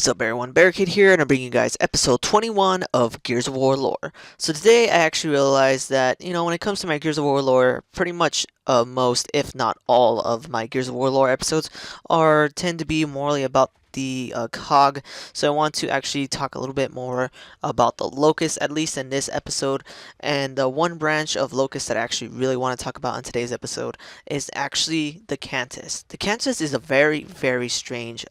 What's up everyone, Barricade here, and I'm bringing you guys episode 21 of Gears of War lore. So today I actually realized that, when it comes to my Gears of War lore, pretty much most, if not all, of my Gears of War lore episodes tend to be morely about the cog. So I want to actually talk a little bit more about the Locust, at least in this episode. And the one branch of Locust that I actually really want to talk about in today's episode is actually the Kantus. The Kantus is a very, very strange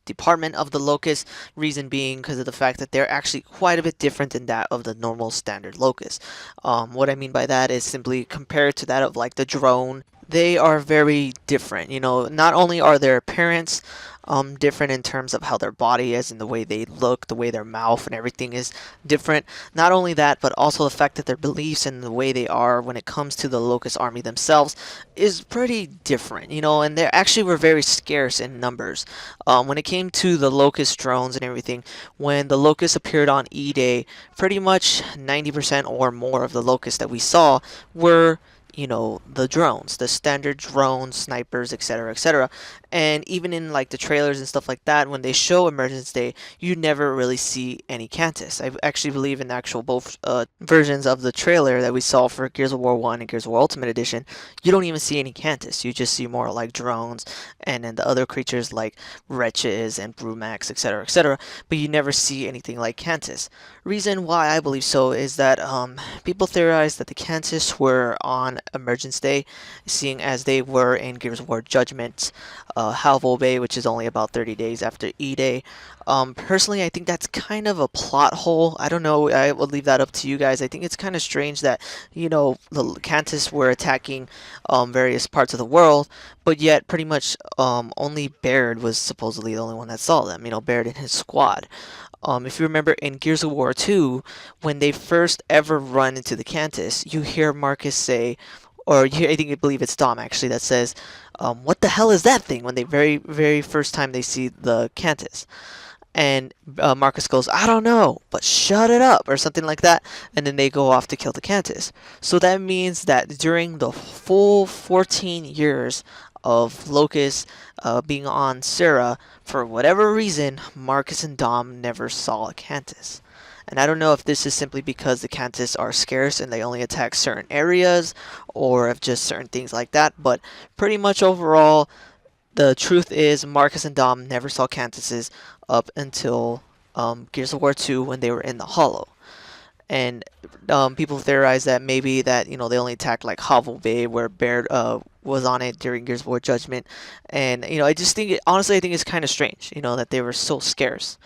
department of the Locust, reason being because of the fact that they're actually quite a bit different than that of the normal standard Locust. What I mean by that is simply compared to that of like the drone, they are very different. Not only are their appearance different in terms of how their body is and the way they look, the way their mouth and everything is different. Not only that, but also the fact that their beliefs and the way they are when it comes to the Locust army themselves is pretty different, and they actually were very scarce in numbers. When it came to the Locust drones and everything, when the Locust appeared on E-Day, pretty much 90% or more of the Locusts that we saw were the drones, the standard drones, snipers, etc., etc. And even in like the trailers and stuff like that, when they show Emergence Day, you never really see any Kantus. I actually believe in the actual both versions of the trailer that we saw for Gears of War 1 and Gears of War Ultimate Edition, you don't even see any Kantus. You just see more like drones and then the other creatures like wretches and brumax, etc., etc. But you never see anything like Kantus. Reason why I believe so is that people theorize that the Kantus were on Emergence Day, seeing as they were in Gears of War Judgment, Halvo Bay, which is only about 30 days after E-Day. Personally, I think that's kind of a plot hole. I don't know, I will leave that up to you guys. I think it's kind of strange that, the Kantus were attacking various parts of the world, but yet pretty much only Baird was supposedly the only one that saw them, Baird and his squad. If you remember in Gears of War 2, when they first ever run into the Kantus, you hear Marcus say, or I think I believe it's Dom actually that says, "What the hell is that thing?" When they very, very first time they see the Kantus, and Marcus goes, "I don't know, but shut it up," or something like that, and then they go off to kill the Kantus. So that means that during the full 14 years of Locust being on Sarah, for whatever reason, Marcus and Dom never saw a Kantus. And I don't know if this is simply because the Kantus are scarce and they only attack certain areas, or if just certain things like that, but pretty much overall, the truth is Marcus and Dom never saw Kantuses up until Gears of War 2 when they were in the Hollow. And people theorize that maybe that they only attacked like Halvo Bay where Baird was on it during Gears of War Judgment, and I just think honestly I think it's kind of strange that they were so scarce.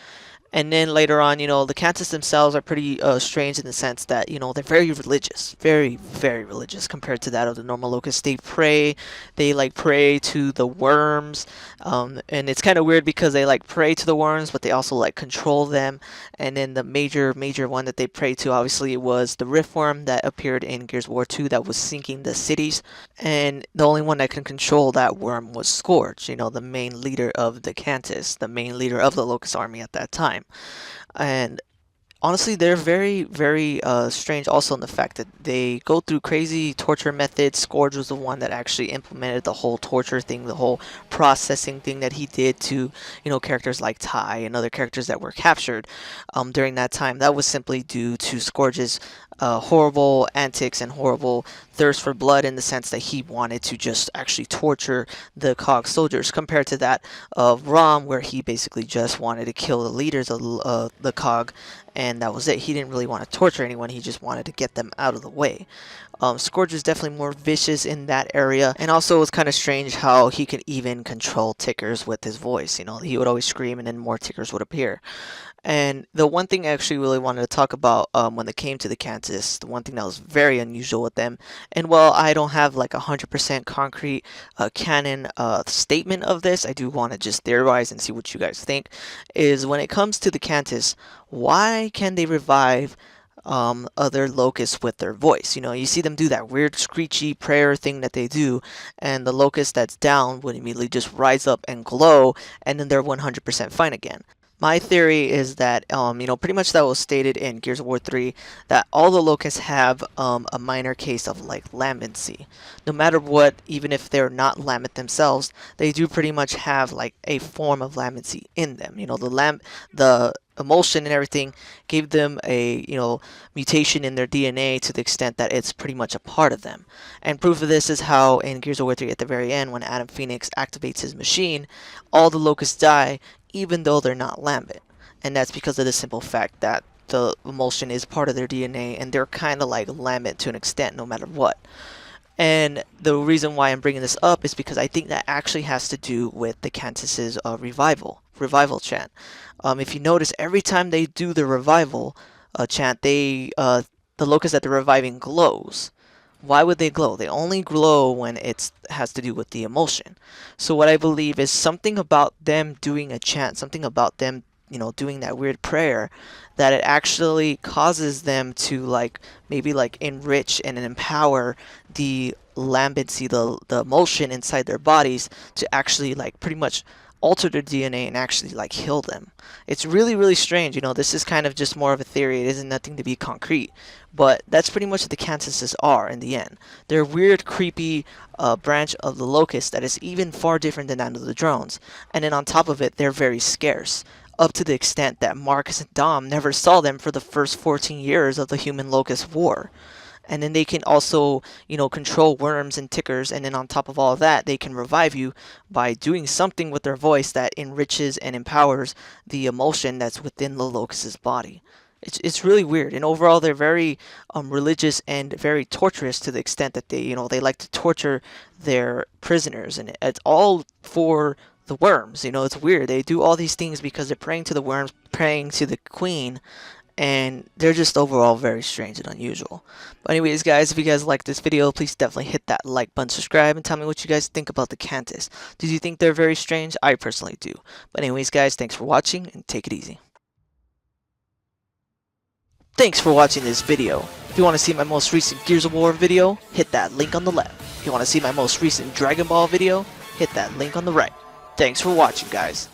And then later on, the Kantus themselves are pretty strange in the sense that, they're very religious. Very, very religious compared to that of the normal Locusts. They pray. They, pray to the worms. And it's kind of weird because they, pray to the worms, but they also, control them. And then the major one that they pray to, obviously, was the Riftworm that appeared in Gears of War 2 that was sinking the cities. And the only one that can control that worm was Scourge, the main leader of the Kantus, the main leader of the Locust army at that time. And honestly, they're very, very strange also in the fact that they go through crazy torture methods. Scourge was the one that actually implemented the whole torture thing, the whole processing thing that he did to, characters like Ty and other characters that were captured during that time. That was simply due to Scourge's horrible antics and horrible thirst for blood, in the sense that he wanted to just actually torture the COG soldiers, compared to that of Rom, where he basically just wanted to kill the leaders of the COG, and that was it. He didn't really want to torture anyone, he just wanted to get them out of the way. Scourge is definitely more vicious in that area, and also it was kind of strange how he could even control tickers with his voice. He would always scream and then more tickers would appear. And the one thing I actually really wanted to talk about when it came to the Kantus, the one thing that was very unusual with them, and while I don't have like 100% concrete canon statement of this, I do want to just theorize and see what you guys think, is when it comes to the Kantus, why can they revive other locusts with their voice? You see them do that weird screechy prayer thing that they do, and the locust that's down would immediately just rise up and glow, and then they're 100% fine again. My theory is that, pretty much that was stated in Gears of War 3, that all the locusts have a minor case of like lambency. No matter what, even if they're not lambent themselves, they do pretty much have like a form of lambency in them. The emulsion and everything gave them a, mutation in their DNA to the extent that it's pretty much a part of them. And proof of this is how in Gears of War 3 at the very end, when Adam Phoenix activates his machine, all the locusts die even though they're not lambent. And that's because of the simple fact that the emulsion is part of their DNA and they're kind of like lambent to an extent no matter what. And the reason why I'm bringing this up is because I think that actually has to do with the Kantus's revival chant. If you notice, every time they do the revival chant, the locust that they're reviving glows. Why would they glow? They only glow when it has to do with the emulsion. So what I believe is something about them doing a chant, something about them, doing that weird prayer, that it actually causes them to like maybe like enrich and empower the lambency, the emulsion inside their bodies to actually like pretty much alter their DNA and actually like heal them. It's really, really strange. This is kind of just more of a theory. It isn't nothing to be concrete. But that's pretty much what the Kantuses are in the end. They're a weird, creepy branch of the Locust that is even far different than that of the drones. And then on top of it, they're very scarce. Up to the extent that Marcus and Dom never saw them for the first 14 years of the Human Locust War. And then they can also, control worms and tickers, and then on top of all of that, they can revive you by doing something with their voice that enriches and empowers the emulsion that's within the locust's body. It's really weird, and overall they're very religious and very torturous to the extent that they like to torture their prisoners, and it's all for the worms. It's weird. They do all these things because they're praying to the worms, praying to the queen, and they're just overall very strange and unusual. But anyways, guys, if you guys like this video, please definitely hit that like button, subscribe, and tell me what you guys think about the Kantus. Do you think they're very strange? I personally do. But anyways, guys, thanks for watching, and take it easy. Thanks for watching this video. If you want to see my most recent Gears of War video, hit that link on the left. If you want to see my most recent Dragon Ball video, hit that link on the right. Thanks for watching, guys.